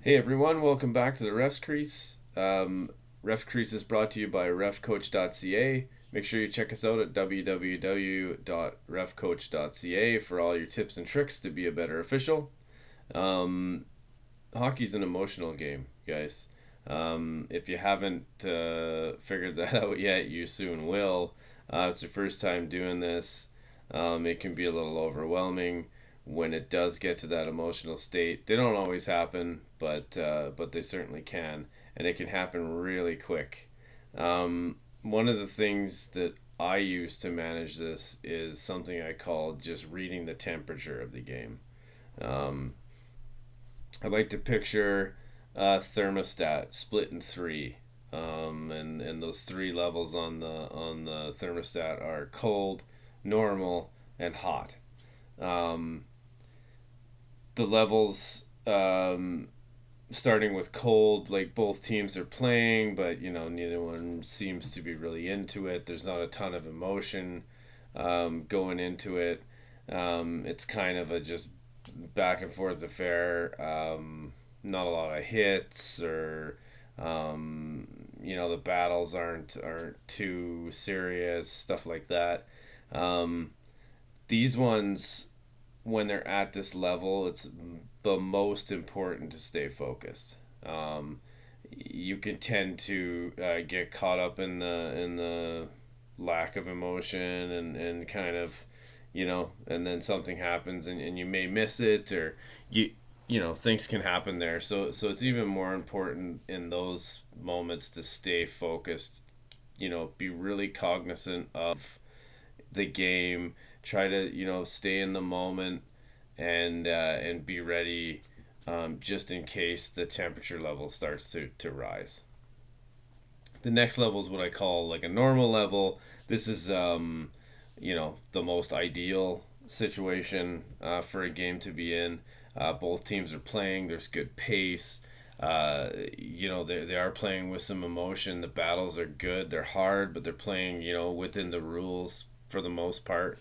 Hey everyone, welcome back to the Refs Crease. Ref Crease is brought to you by refcoach.ca. Make sure you check us out at www.refcoach.ca for all your tips and tricks to be a better official. Um, Hockey's an emotional game, guys. If you haven't figured that out yet, you soon will. It's your first time doing this. It can be a little overwhelming when it does get to that emotional state. They don't always happen, but they certainly can, and it can happen really quick. One of the things that I use to manage this is something I call just reading the temperature of the game. Um, I like to picture a thermostat split in three, and those three levels on the thermostat are cold, normal, and hot. Um, the levels starting with cold, like both teams are playing, but neither one seems to be really into it. There's not a ton of emotion going into it. It's kind of a just back and forth affair. Not a lot of hits or the battles aren't too serious, stuff like that. Um, these ones, when they're at this level, it's the most important to stay focused. You can tend to get caught up in the lack of emotion and kind of and then something happens and you may miss it, or things can happen there, so it's even more important in those moments to stay focused, be really cognizant of the game, try to stay in the moment and be ready, just in case the temperature level starts to rise. The next level is what I call like a normal level. This is the most ideal situation for a game to be in. Both teams are playing. There's good pace. They are playing with some emotion. The battles are good. They're hard, but they're playing within the rules for the most part.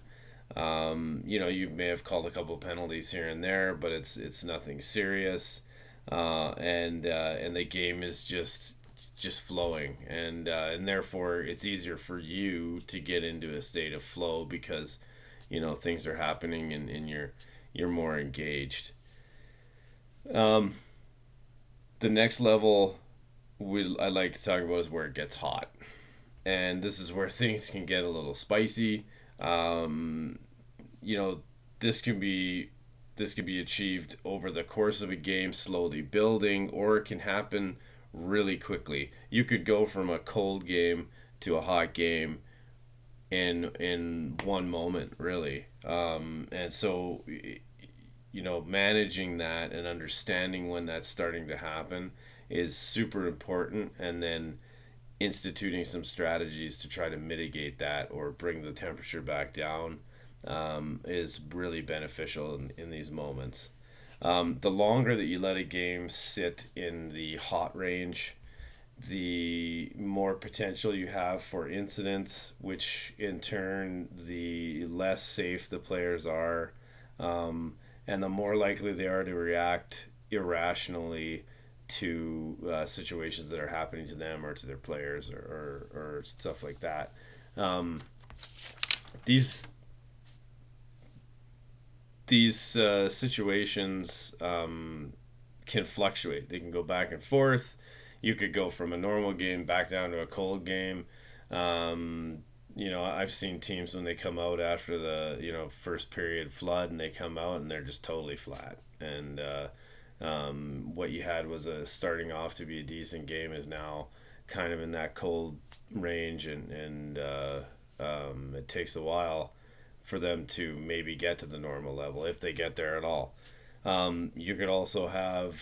You may have called a couple penalties here and there, but it's nothing serious, and the game is just flowing, and therefore it's easier for you to get into a state of flow because things are happening and you're more engaged. Um, the next level I like to talk about is where it gets hot, and this is where things can get a little spicy. Um, you know, this can be this can be achieved over the course of a game, slowly building, or it can happen really quickly. You could go from a cold game to a hot game in one moment, really. And so, managing that and understanding when that's starting to happen is super important, and then instituting some strategies to try to mitigate that or bring the temperature back down is really beneficial in these moments. The longer that you let a game sit in the hot range, the more potential you have for incidents, which in turn, the less safe the players are, and the more likely they are to react irrationally to situations that are happening to them or to their players, or stuff like that. Um, these these situations can fluctuate. They can go back and forth. You could go from a normal game back down to a cold game. Um, I've seen teams when they come out after the first period flood, and they come out and they're just totally flat. And what you had was a starting off to be a decent game is now kind of in that cold range, and it takes a while for them to maybe get to the normal level if they get there at all. You could also have,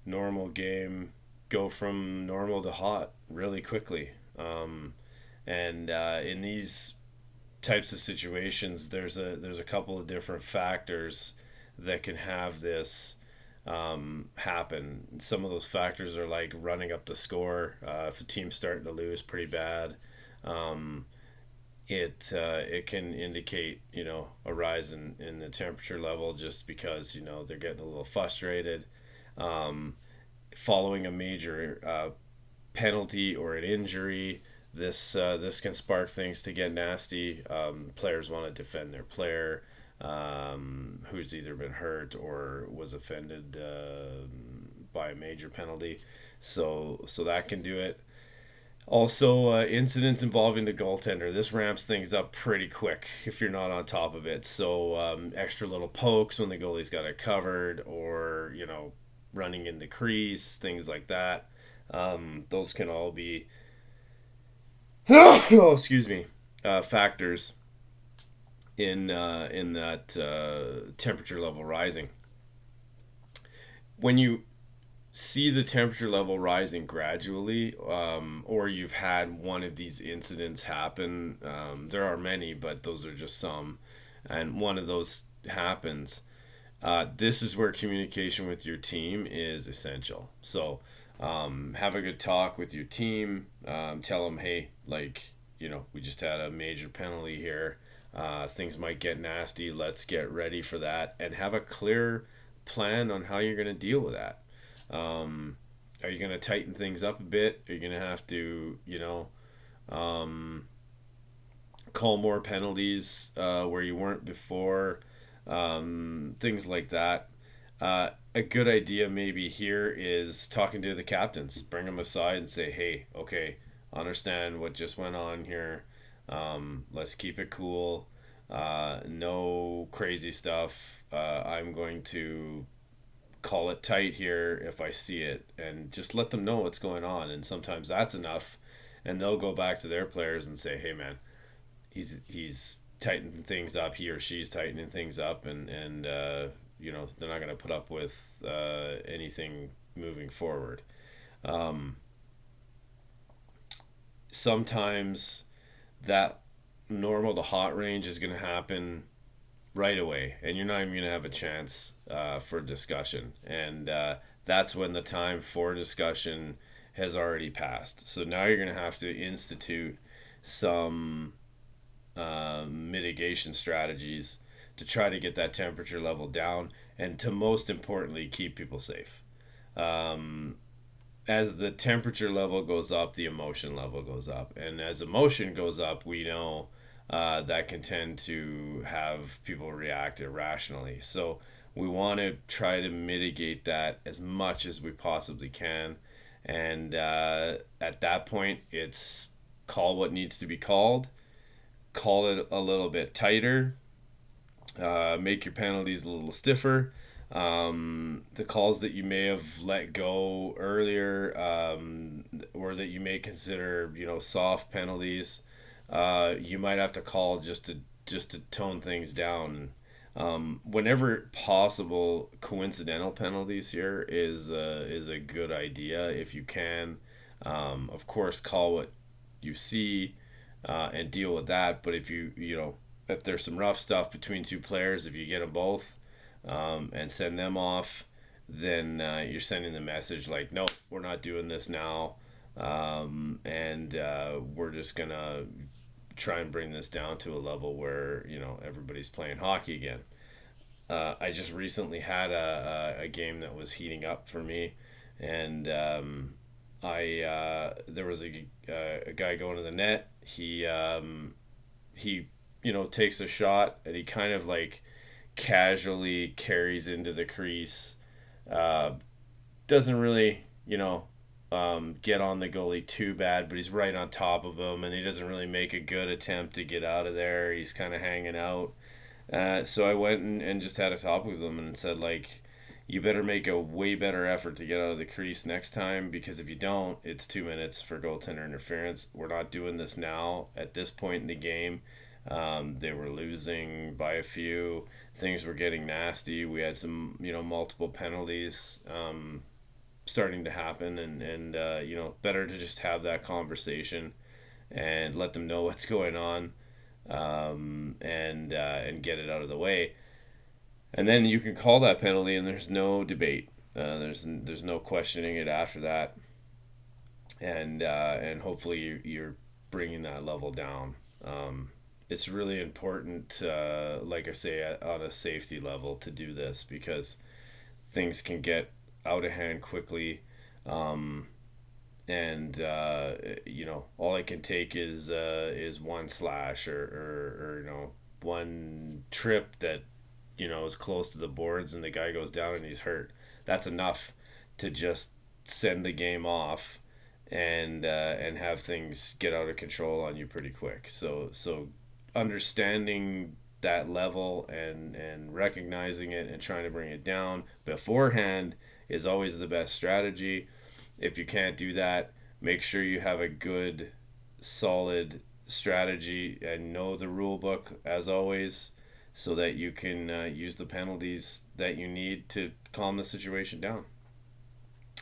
normal game go from normal to hot really quickly. And in these types of situations, there's a couple of different factors that can have this happen. Some of those factors are like running up the score. If a team's starting to lose pretty bad, um, it can indicate a rise in the temperature level just because they're getting a little frustrated. Um, Following a major penalty or an injury, this can spark things to get nasty. Players want to defend their player who's either been hurt or was offended by a major penalty. So that can do it. Also, incidents involving the goaltender. This ramps things up pretty quick if you're not on top of it. So, extra little pokes when the goalie's got it covered, or, running in the crease, things like that. Those can all be, oh, excuse me, factors in that temperature level rising. When you see the temperature level rising gradually, or you've had one of these incidents happen, there are many, but those are just some, and one of those happens, this is where communication with your team is essential. So, have a good talk with your team. Tell them, hey, we just had a major penalty here. Things might get nasty. Let's get ready for that, and have a clear plan on how you're going to deal with that. Are you going to tighten things up a bit? Are you going to have to, call more penalties where you weren't before? Things like that. A good idea maybe here is talking to the captains. Bring them aside and say, hey, okay, understand what just went on here. Let's keep it cool. No crazy stuff. I'm going to call it tight here if I see it, and just let them know what's going on. And sometimes that's enough, and they'll go back to their players and say, hey man, he's tightening things up, he or she's tightening things up, and they're not going to put up with anything moving forward. Sometimes that normal to hot range is going to happen right away, and you're not even going to have a chance for discussion. And that's when the time for discussion has already passed. So now you're going to have to institute some mitigation strategies to try to get that temperature level down, and to most importantly, keep people safe. As the temperature level goes up, the emotion level goes up. And as emotion goes up, we know that can tend to have people react irrationally. So we want to try to mitigate that as much as we possibly can. And at that point, it's call what needs to be called, call it a little bit tighter, make your penalties a little stiffer. The calls that you may have let go earlier, or that you may consider, soft penalties, you might have to call just to tone things down. Whenever possible, coincidental penalties here is a good idea if you can. Of course, call what you see and deal with that. But if there's some rough stuff between two players, if you get them both and send them off, then you're sending the message like, no, we're not doing this now, and we're just gonna try and bring this down to a level where everybody's playing hockey again. I just recently had a game that was heating up for me, and there was a guy going to the net. He takes a shot, and he kind of like casually carries into the crease. Doesn't really get on the goalie too bad, but he's right on top of him, and he doesn't really make a good attempt to get out of there. He's kind of hanging out. So I went and just had a talk with him and said, like, you better make a way better effort to get out of the crease next time, because if you don't, it's 2 minutes for goaltender interference. We're not doing this now at this point in the game. They were losing by a few. Things were getting nasty. We had some, multiple penalties starting to happen, and better to just have that conversation and let them know what's going on, and get it out of the way. And then you can call that penalty, and there's no debate. There's no questioning it after that, and hopefully you're bringing that level down. It's really important, like I say, on a safety level to do this, because things can get out of hand quickly. Um, and all I can take is one slash or one trip that is close to the boards and the guy goes down and he's hurt. That's enough to just send the game off and have things get out of control on you pretty quick. So understanding that level and recognizing it and trying to bring it down beforehand is always the best strategy. If you can't do that, make sure you have a good, solid strategy and know the rule book as always, so that you can use the penalties that you need to calm the situation down.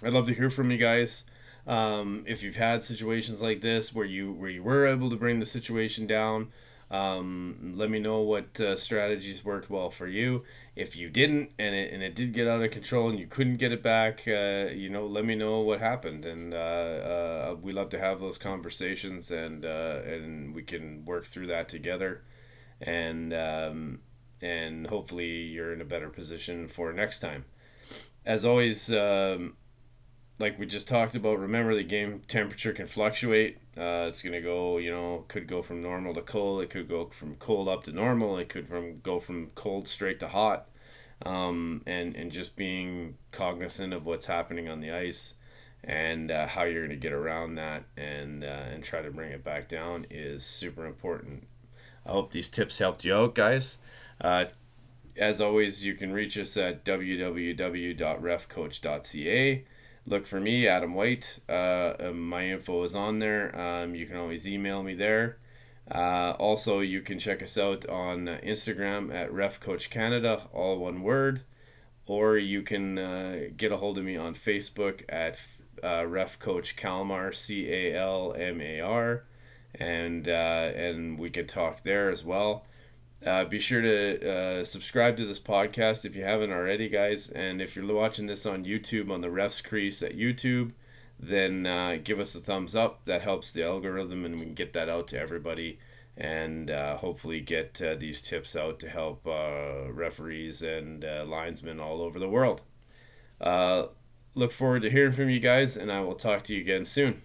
I'd love to hear from you guys. If you've had situations like this where you were able to bring the situation down, let me know what strategies worked well for you. If you didn't and it did get out of control and you couldn't get it back, let me know what happened. And we love to have those conversations, and we can work through that together. And hopefully you're in a better position for next time. As always, like we just talked about, remember the game temperature can fluctuate. It's gonna go, could go from normal to cold. It could go from cold up to normal. It could go from cold straight to hot. And just being cognizant of what's happening on the ice and how you're gonna get around that and try to bring it back down is super important. I hope these tips helped you out, guys. As always, you can reach us at www.refcoach.ca. Look for me, Adam White. My info is on there. You can always email me there. Also, you can check us out on Instagram at refcoachcanada, all one word. Or you can get a hold of me on Facebook at refcoachcalmar, CALMAR. And we can talk there as well. Be sure to subscribe to this podcast if you haven't already, guys. And if you're watching this on YouTube, on the Refs Crease at YouTube, then give us a thumbs up. That helps the algorithm, and we can get that out to everybody, and hopefully get these tips out to help referees and linesmen all over the world. Look forward to hearing from you guys, and I will talk to you again soon.